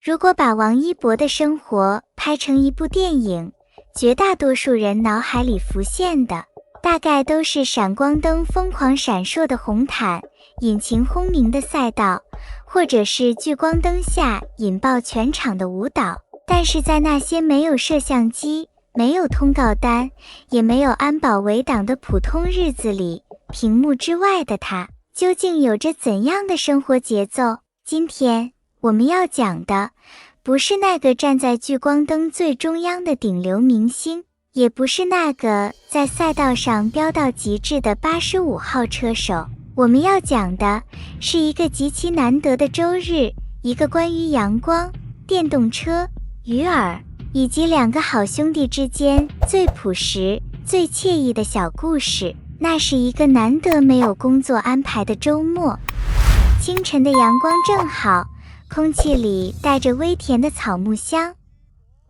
如果把王一博的生活拍成一部电影，绝大多数人脑海里浮现的大概都是闪光灯疯狂闪烁的红毯，引擎轰鸣的赛道，或者是聚光灯下引爆全场的舞蹈。但是在那些没有摄像机、没有通告单，也没有安保围挡的普通日子里，屏幕之外的他究竟有着怎样的生活节奏？今天我们要讲的不是那个站在聚光灯最中央的顶流明星，也不是那个在赛道上飙到极致的85号车手。我们要讲的是一个极其难得的周日，一个关于阳光、电动车、鱼饵以及两个好兄弟之间最朴实、最惬意的小故事。那是一个难得没有工作安排的周末，清晨的阳光正好，空气里带着微甜的草木香。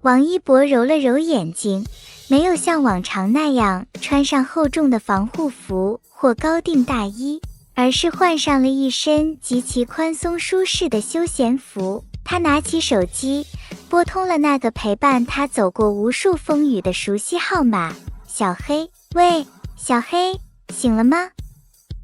王一博揉了揉眼睛，没有像往常那样穿上厚重的防护服或高定大衣，而是换上了一身极其宽松舒适的休闲服。他拿起手机，拨通了那个陪伴他走过无数风雨的熟悉号码。小黑，喂，小黑，醒了吗？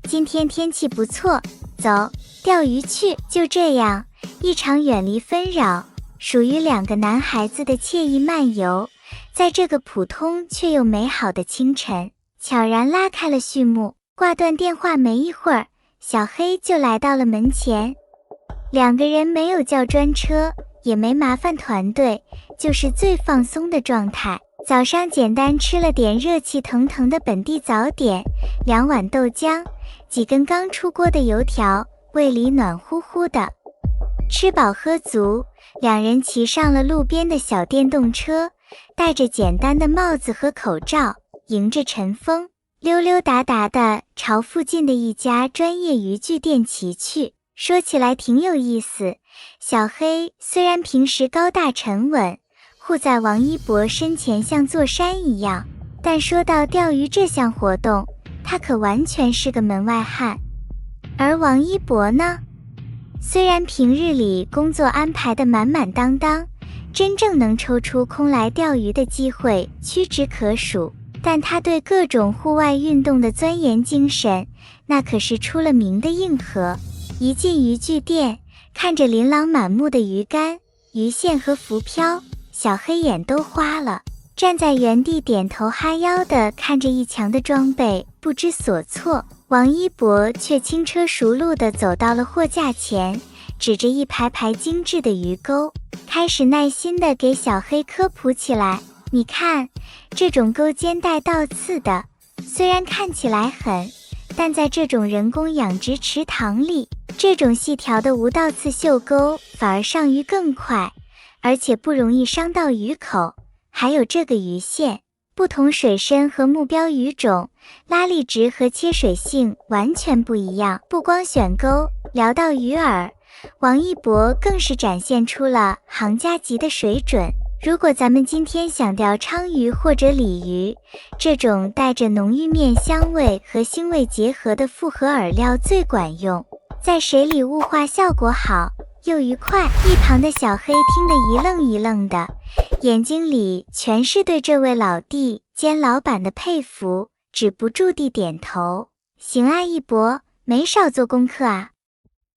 今天天气不错，走，钓鱼去。就这样，一场远离纷扰，属于两个男孩子的惬意漫游，在这个普通却又美好的清晨，悄然拉开了序幕。挂断电话没一会儿，小黑就来到了门前。两个人没有叫专车，也没麻烦团队，就是最放松的状态。早上简单吃了点热气腾腾的本地早点，2碗豆浆，几根刚出锅的油条，胃里暖乎乎的。吃饱喝足，两人骑上了路边的小电动车，戴着简单的帽子和口罩，迎着晨风，溜溜达达地朝附近的一家专业渔具店骑去。说起来挺有意思，小黑虽然平时高大沉稳，护在王一博身前像座山一样，但说到钓鱼这项活动，他可完全是个门外汉。而王一博呢，虽然平日里工作安排得满满当当，真正能抽出空来钓鱼的机会屈指可数，但他对各种户外运动的钻研精神，那可是出了名的硬核。一进渔具店，看着琳琅满目的鱼竿、鱼线和浮漂，小黑眼都花了，站在原地点头哈腰地看着一墙的装备，不知所措。王一博却轻车熟路地走到了货架前，指着一排排精致的鱼钩，开始耐心地给小黑科普起来。你看，这种钩尖带倒刺的，虽然看起来狠，但在这种人工养殖池塘里，这种细条的无倒刺绣钩反而上鱼更快，而且不容易伤到鱼口。还有这个鱼线，不同水深和目标鱼种，拉力值和切水性完全不一样。不光选钩，聊到鱼饵，王一博更是展现出了行家级的水准。如果咱们今天想钓鲳鱼或者鲤鱼，这种带着浓郁面香味和腥味结合的复合饵料最管用，在水里雾化效果好又愉快。一旁的小黑听得一愣一愣的，眼睛里全是对这位老弟兼老板的佩服，止不住地点头。行啊，一博，没少做功课啊。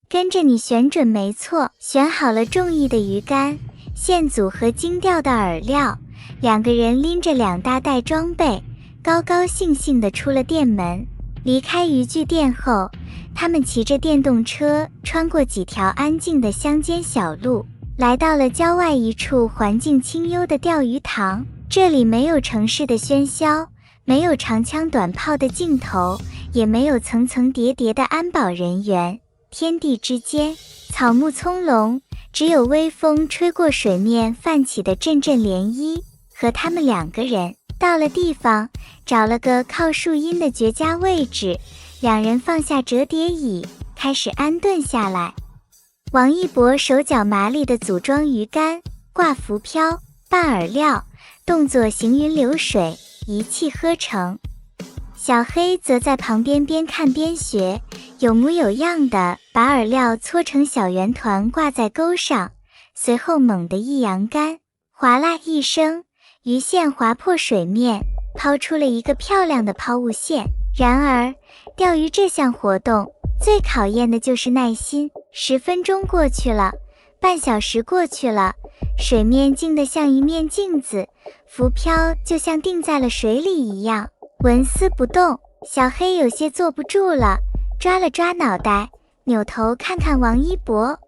跟着你选准没错，选好了中意的鱼竿、线组和精调的饵料，两个人拎着2大袋装备，高高兴兴地出了店门。离开渔具店后，他们骑着电动车穿过几条安静的乡间小路，来到了郊外一处环境清幽的钓鱼塘。这里没有城市的喧嚣，没有长枪短炮的镜头，也没有层层叠叠的安保人员。天地之间，草木葱茏，只有微风吹过水面泛起的阵阵涟漪。和他们2个人到了地方，找了个靠树荫的绝佳位置，两人放下折叠椅，开始安顿下来。王一博手脚麻利地组装鱼竿、挂浮漂、拌饵料，动作行云流水，一气呵成。小黑则在旁边边看边学，有模有样的把饵料搓成小圆团挂在钩上，随后猛地一扬竿，哗啦一声，鱼线划破水面，抛出了一个漂亮的抛物线。然而，钓鱼这项活动最考验的就是耐心。10分钟过去了，半小时过去了，水面静得像一面镜子，浮漂就像定在了水里一样，纹丝不动。小黑有些坐不住了，抓了抓脑袋，扭头看看王一博。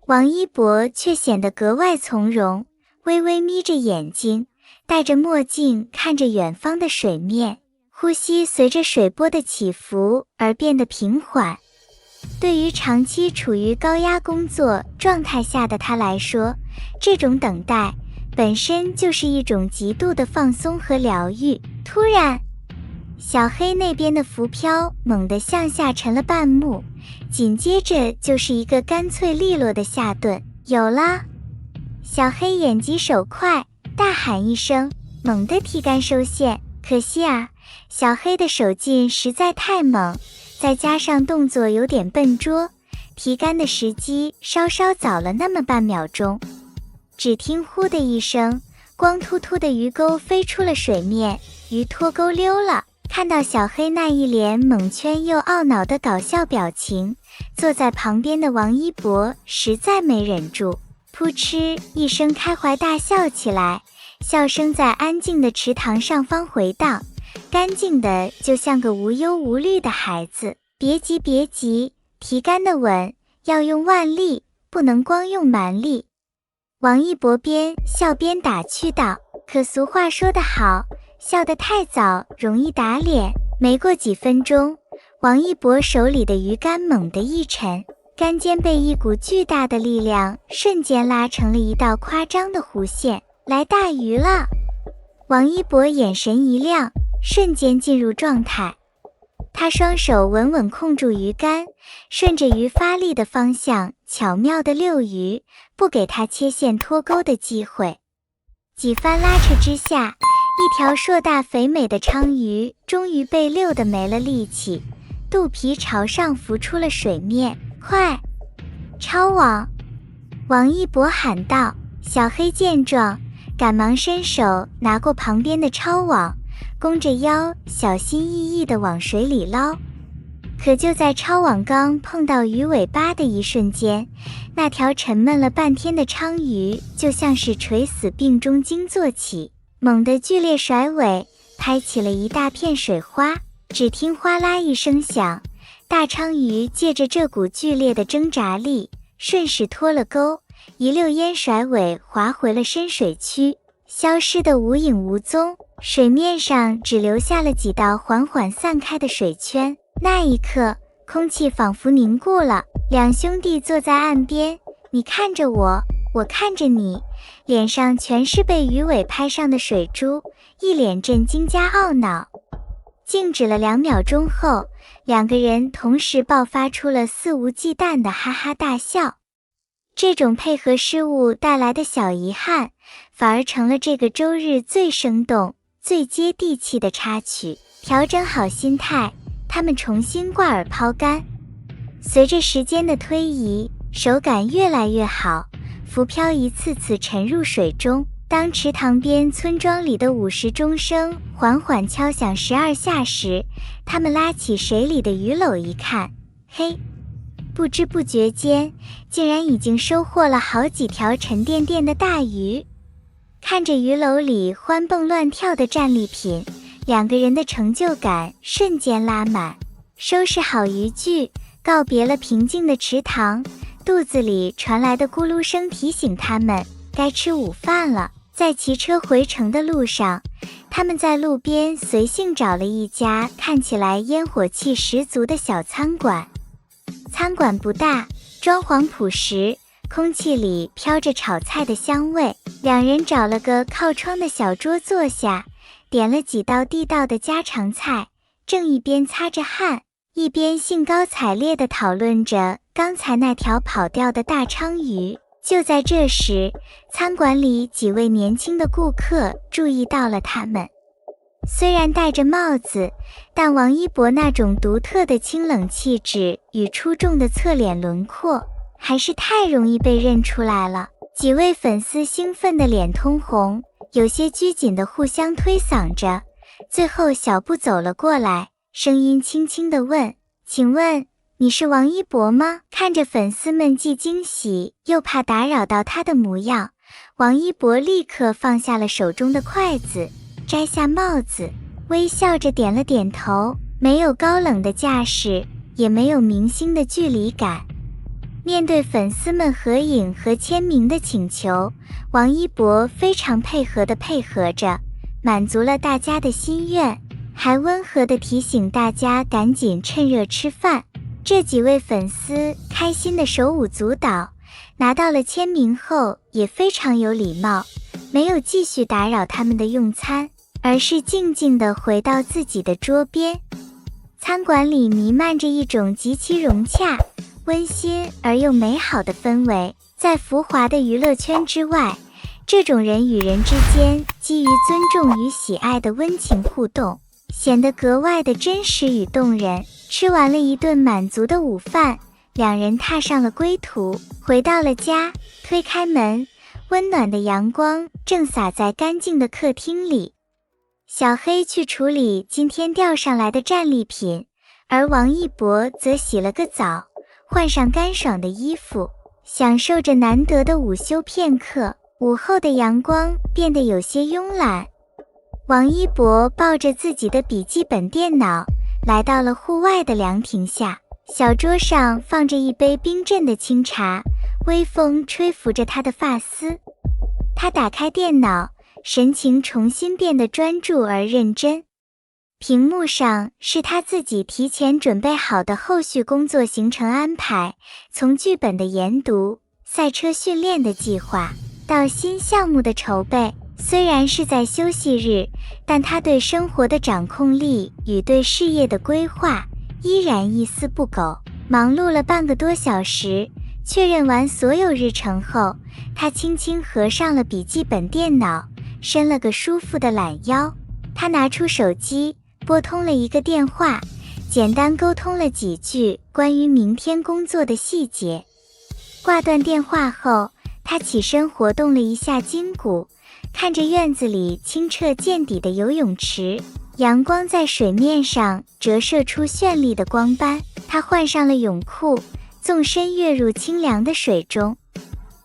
王一博却显得格外从容，微微眯着眼睛，戴着墨镜看着远方的水面，呼吸随着水波的起伏而变得平缓。对于长期处于高压工作状态下的他来说，这种等待本身就是一种极度的放松和疗愈。突然，小黑那边的浮漂猛地向下沉了半目，紧接着就是一个干脆利落的下顿。有了！小黑眼疾手快，大喊一声，猛地提竿收线。可惜啊，小黑的手劲实在太猛，再加上动作有点笨拙，提竿的时机稍稍早了那么半秒钟。只听呼的一声，光秃秃的鱼钩飞出了水面，鱼脱钩溜了。看到小黑那一脸蒙圈又懊恼的搞笑表情，坐在旁边的王一博实在没忍住，扑哧一声开怀大笑起来，笑声在安静的池塘上方回荡，干净的就像个无忧无虑的孩子。别急别急，提竿的稳要用腕力，不能光用蛮力。王一博边笑边打趣道，可俗话说得好，笑得太早容易打脸。没过几分钟，王一博手里的鱼竿猛地一沉，竿尖被一股巨大的力量瞬间拉成了一道夸张的弧线。来大鱼了！王一博眼神一亮，瞬间进入状态。他双手稳稳控住鱼竿，顺着鱼发力的方向巧妙地溜鱼，不给他切线脱钩的机会。几番拉扯之下，一条硕大肥美的鲳鱼终于被溜得没了力气，肚皮朝上浮出了水面。快，抄网！王一博喊道。小黑见状，赶忙伸手拿过旁边的抄网，弓着腰小心翼翼地往水里捞。可就在抄网刚碰到鱼尾巴的一瞬间，那条沉闷了半天的鲳鱼就像是垂死病中惊坐起，猛地剧烈甩尾，拍起了一大片水花。只听哗啦一声响，大鲳鱼借着这股剧烈的挣扎力，顺势脱了钩，一溜烟甩尾滑回了深水区，消失得无影无踪。水面上只留下了几道缓缓散开的水圈。那一刻，空气仿佛凝固了，两兄弟坐在岸边，你看着我，我看着你，脸上全是被鱼尾拍上的水珠，一脸震惊加懊恼。静止了2秒钟后，两个人同时爆发出了肆无忌惮的哈哈大笑。这种配合失误带来的小遗憾，反而成了这个周日最生动、最接地气的插曲。调整好心态，他们重新挂饵抛竿。随着时间的推移，手感越来越好，浮漂一次次沉入水中。当池塘边村庄里的午时钟声缓缓敲响12下时，他们拉起水里的鱼篓一看，嘿，不知不觉间竟然已经收获了好几条沉甸甸的大鱼。看着鱼篓里欢蹦乱跳的战利品，两个人的成就感瞬间拉满。收拾好渔具，告别了平静的池塘，肚子里传来的咕噜声提醒他们该吃午饭了。在骑车回城的路上，他们在路边随性找了一家看起来烟火气十足的小餐馆。餐馆不大，装潢朴实，空气里飘着炒菜的香味。两人找了个靠窗的小桌坐下，点了几道地道的家常菜，正一边擦着汗，一边兴高采烈地讨论着刚才那条跑掉的大鲳鱼。就在这时，餐馆里几位年轻的顾客注意到了他们。虽然戴着帽子，但王一博那种独特的清冷气质与出众的侧脸轮廓，还是太容易被认出来了。几位粉丝兴奋得脸通红，有些拘谨地互相推搡着，最后小布走了过来，声音轻轻地问：请问你是王一博吗？看着粉丝们既惊喜又怕打扰到他的模样，王一博立刻放下了手中的筷子，摘下帽子，微笑着点了点头，没有高冷的架势，也没有明星的距离感。面对粉丝们合影和签名的请求，王一博非常配合地配合着，满足了大家的心愿，还温和地提醒大家赶紧趁热吃饭。这几位粉丝开心地手舞足蹈，拿到了签名后也非常有礼貌，没有继续打扰他们的用餐，而是静静地回到自己的桌边。餐馆里弥漫着一种极其融洽、温馨而又美好的氛围，在浮华的娱乐圈之外，这种人与人之间基于尊重与喜爱的温情互动，显得格外的真实与动人。吃完了一顿满足的午饭，两人踏上了归途，回到了家，推开门，温暖的阳光正洒在干净的客厅里。小黑去处理今天钓上来的战利品，而王一博则洗了个澡，换上干爽的衣服，享受着难得的午休片刻。午后的阳光变得有些慵懒，王一博抱着自己的笔记本电脑，来到了户外的凉亭下。小桌上放着一杯冰镇的清茶，微风吹拂着他的发丝。他打开电脑，神情重新变得专注而认真。屏幕上是他自己提前准备好的后续工作行程安排，从剧本的研读、赛车训练的计划，到新项目的筹备。虽然是在休息日，但他对生活的掌控力与对事业的规划依然一丝不苟。忙碌了半个多小时，确认完所有日程后，他轻轻合上了笔记本电脑，伸了个舒服的懒腰。他拿出手机，拨通了一个电话，简单沟通了几句关于明天工作的细节。挂断电话后，他起身活动了一下筋骨，看着院子里清澈见底的游泳池，阳光在水面上折射出绚丽的光斑。他换上了泳裤，纵身跃入清凉的水中，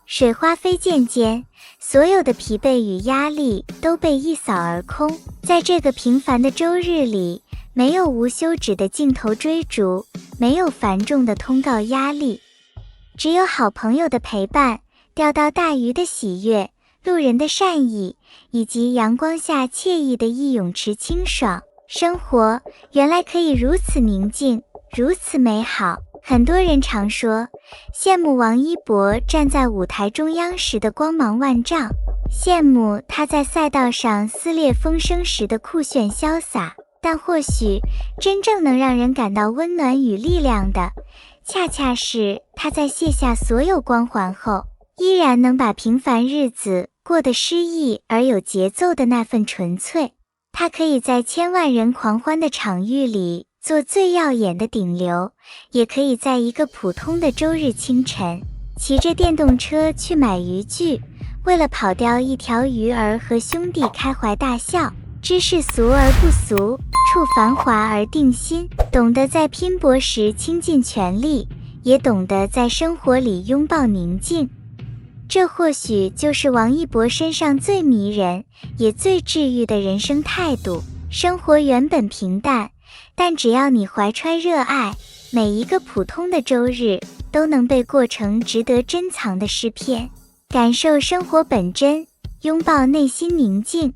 水花飞溅间，所有的疲惫与压力都被一扫而空。在这个平凡的周日里，没有无休止的镜头追逐，没有繁重的通告压力，只有好朋友的陪伴，钓到大鱼的喜悦，路人的善意，以及阳光下惬意的一泳池清爽。生活原来可以如此宁静，如此美好。很多人常说，羡慕王一博站在舞台中央时的光芒万丈，羡慕他在赛道上撕裂风声时的酷炫潇洒，但或许真正能让人感到温暖与力量的，恰恰是他在卸下所有光环后，依然能把平凡日子过得诗意而有节奏的那份纯粹。他可以在千万人狂欢的场域里做最耀眼的顶流，也可以在一个普通的周日清晨，骑着电动车去买渔具，为了跑掉一条鱼儿和兄弟开怀大笑。知世俗而不俗，处繁华而定心，懂得在拼搏时倾尽全力，也懂得在生活里拥抱宁静。这或许就是王一博身上最迷人也最治愈的人生态度。生活原本平淡，但只要你怀揣热爱，每一个普通的周日都能被过成值得珍藏的诗篇。感受生活本真，拥抱内心宁静。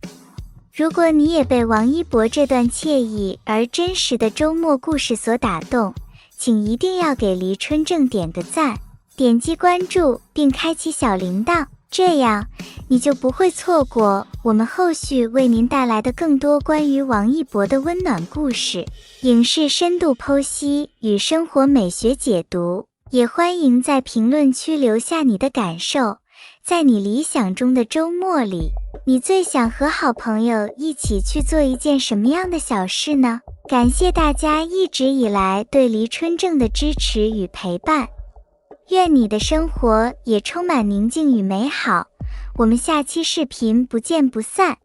如果你也被王一博这段惬意而真实的周末故事所打动，请一定要给黎春正点个赞，点击关注并开启小铃铛，这样你就不会错过我们后续为您带来的更多关于王一博的温暖故事、影视深度剖析与生活美学解读。也欢迎在评论区留下你的感受，在你理想中的周末里，你最想和好朋友一起去做一件什么样的小事呢？感谢大家一直以来对黎春正的支持与陪伴。愿你的生活也充满宁静与美好。我们下期视频不见不散。